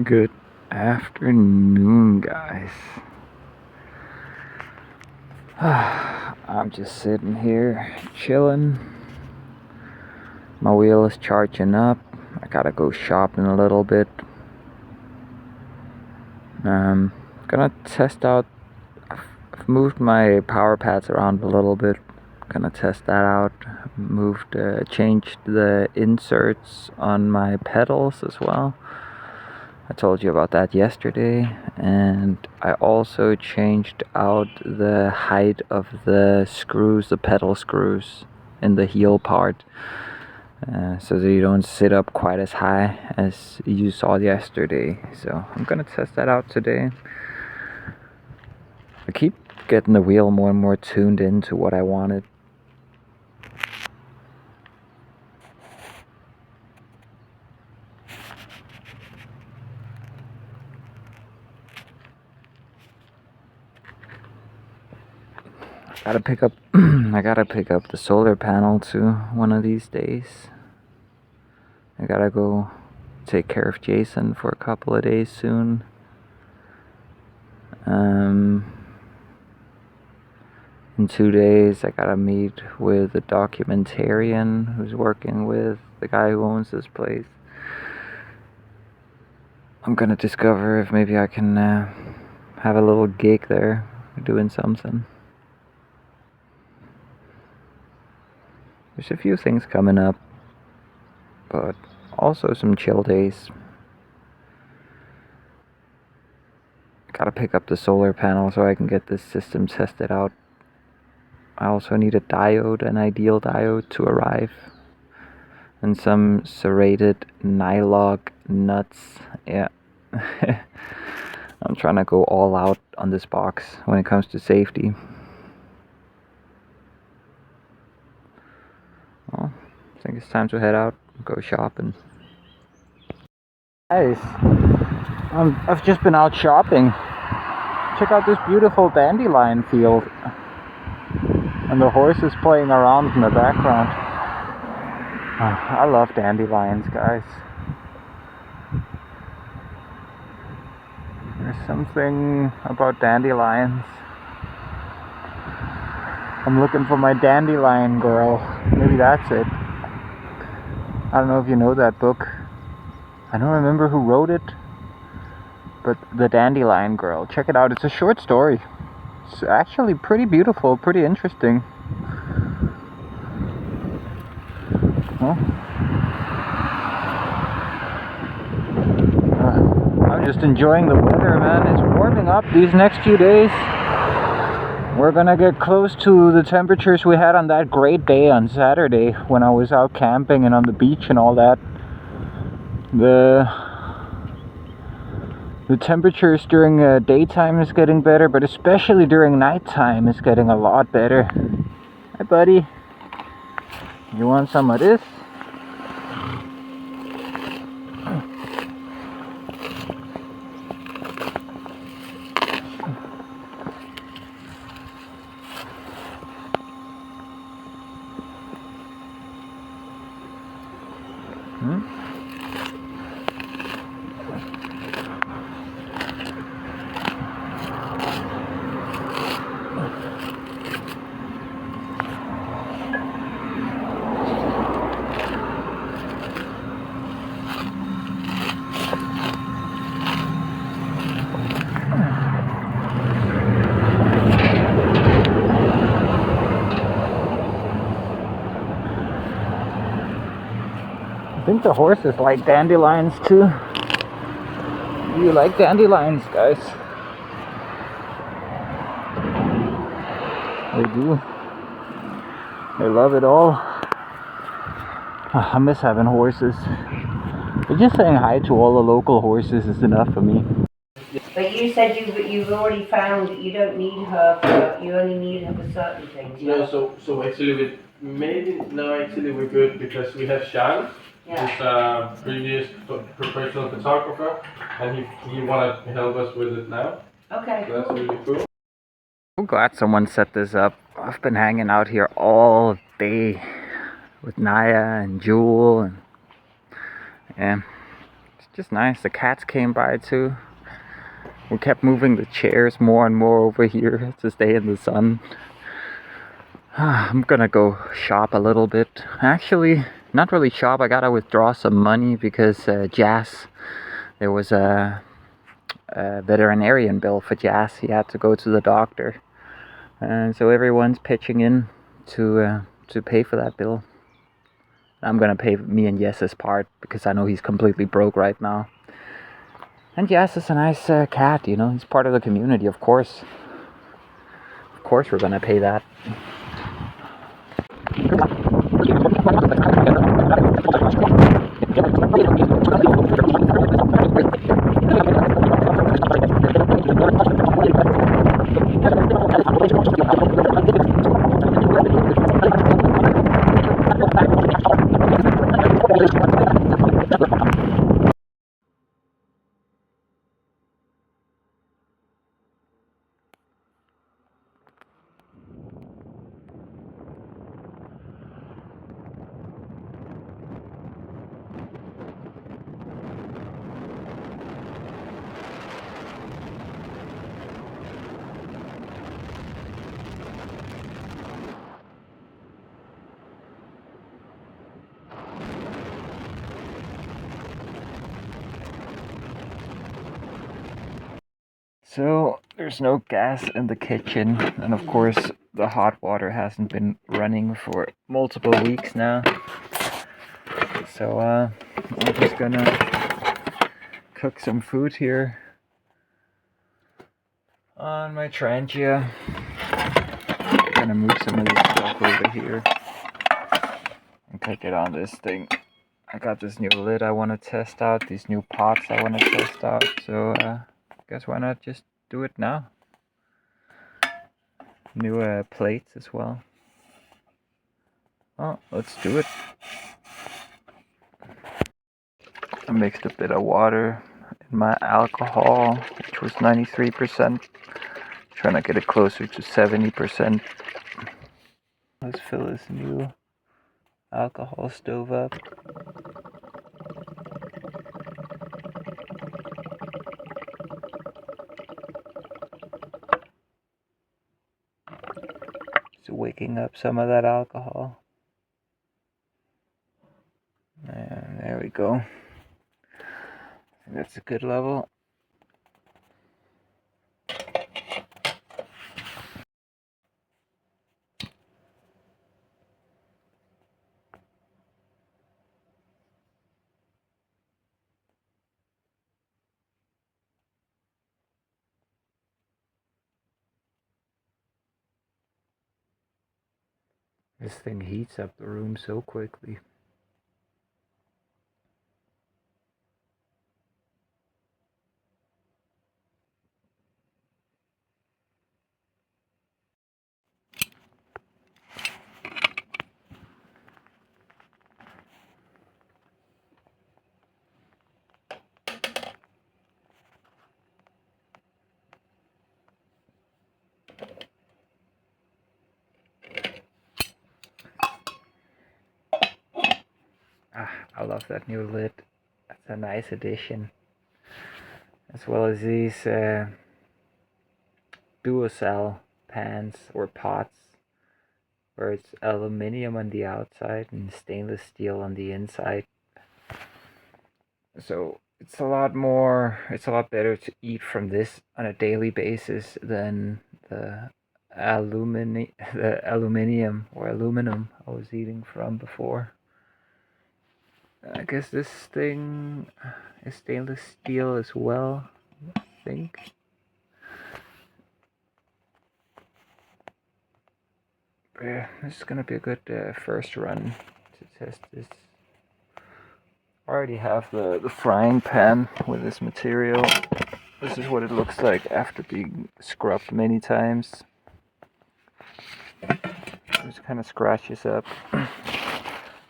Good afternoon, guys. I'm just sitting here chilling. My wheel is charging up. I gotta go shopping a little bit. Gonna test out. I've moved my power pads around a little bit. Gonna test that out. Changed the inserts on my pedals as well. I told you about that yesterday, and I also changed out the height of the screws, the pedal screws in the heel part, so that you don't sit up quite as high as you saw yesterday. So I'm gonna test that out today. I keep getting the wheel more and more tuned into what I wanted. I gotta pick up the solar panel too one of these days. I gotta go take care of Jason for a couple of days soon. In 2 days I gotta meet with a documentarian who's working with the guy who owns this place. I'm gonna discover if maybe I can have a little gig there, doing something. There's a few things coming up, but also some chill days. Gotta pick up the solar panel so I can get this system tested out. I also need a diode, an ideal diode, to arrive, and some serrated nylon nuts. Yeah. I'm trying to go all out on this box when it comes to safety. Well, I think it's time to head out and go shopping. Guys, I've just been out shopping. Check out this beautiful dandelion field. And the horses playing around in the background. I love dandelions, guys. There's something about dandelions. I'm looking for my dandelion girl. Maybe that's it. I don't know if you know that book. I don't remember who wrote it, but The Dandelion Girl. Check it out. It's a short story. It's actually pretty beautiful, pretty interesting. Well, I'm just enjoying the weather, man. It's warming up these next few days. We're gonna get close to the temperatures we had on that great day on Saturday when I was out camping and on the beach and all that. The temperatures during daytime is getting better, but especially during nighttime is getting a lot better. Hi, buddy. You want some of this? I think the horses like dandelions too. Do you like dandelions, guys? They do. They love it all. I miss having horses. But just saying hi to all the local horses is enough for me. But you said you've already found that you don't need her for, you only need her for certain things. Yeah? No, so actually we're good because we have Sean, who's a previous professional photographer, and he wanted to help us with it now. Okay. So that's really cool. I'm glad someone set this up. I've been hanging out here all day with Naya and Jewel, and yeah, it's just nice. The cats came by too. We kept moving the chairs more and more over here to stay in the sun. I'm gonna go shop a little bit. Actually, not really shop. I gotta withdraw some money because Jazz, there was a veterinarian bill for Jazz. He had to go to the doctor, and so everyone's pitching in to pay for that bill. I'm gonna pay me and Yes's part because I know he's completely broke right now. And Jazz is a nice cat, you know. He's part of the community, of course. Of course, we're gonna pay that. So there's no gas in the kitchen, and of course the hot water hasn't been running for multiple weeks now. So I'm just gonna cook some food here on my Trangia. Gonna move some of this stuff over here and cook it on this thing. I got this new lid I want to test out, these new pots I want to test out, so guess why not just do it now. New plates as well. Oh, let's do it. I mixed a bit of water in my alcohol, which was 93%. Trying to get it closer to 70%. Let's fill this new alcohol stove up. Just wicking up some of that alcohol. And there we go. I think that's a good level. This thing heats up the room so quickly. I love that new lid. That's a nice addition. As well as these duocell pans or pots, where it's aluminium on the outside and stainless steel on the inside. So it's a lot better to eat from this on a daily basis than the aluminium or aluminum I was eating from before. I guess this thing is stainless steel as well, I think. But yeah, this is gonna be a good first run to test this. I already have the frying pan with this material. This is what it looks like after being scrubbed many times. Just kind of scratches up.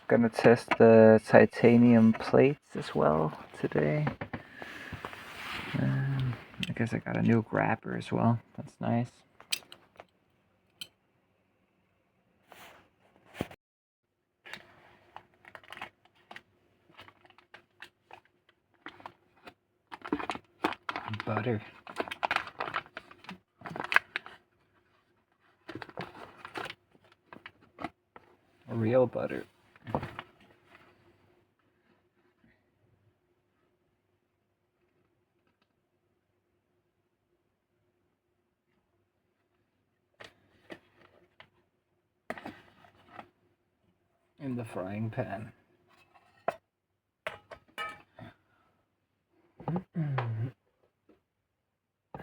Gonna test the titanium plates as well today. I guess I got a new grabber as well. That's nice. butter. Real butter. In the frying pan.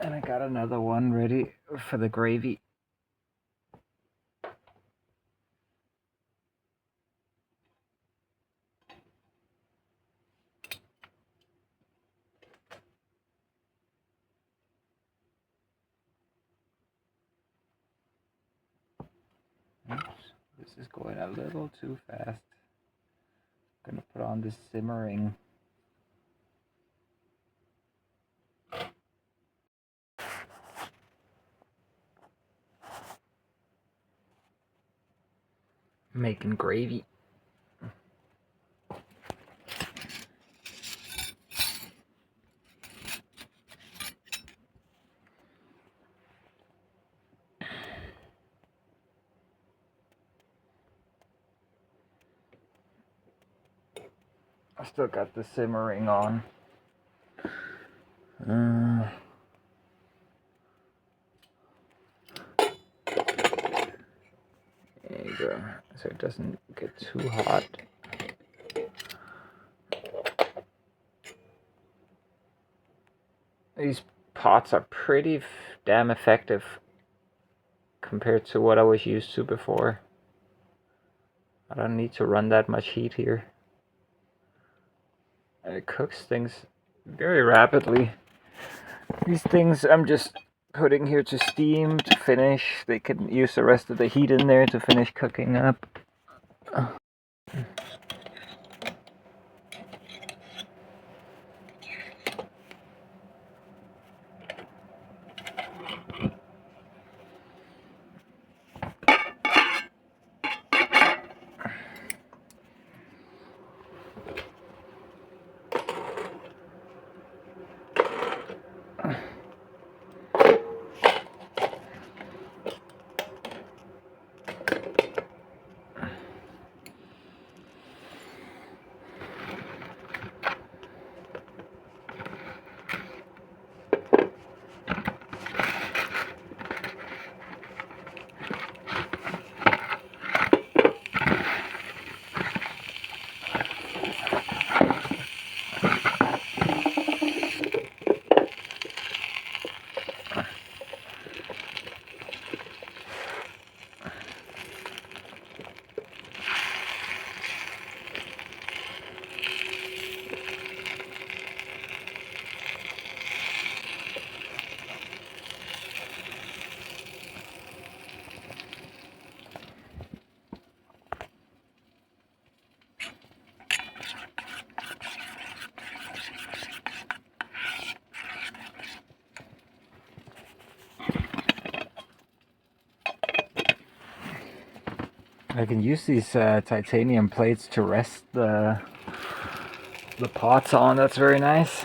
And I got another one ready for the gravy. Oops, this is going a little too fast. I'm gonna put on this simmering. Making gravy. I still got the simmering on. There you go. So it doesn't get too hot. These pots are pretty damn effective compared to what I was used to before. I don't need to run that much heat here. And it cooks things very rapidly. These things I'm just putting here to steam, to finish. They can use the rest of the heat in there to finish cooking up. I can use these titanium plates to rest the pots on. That's very nice.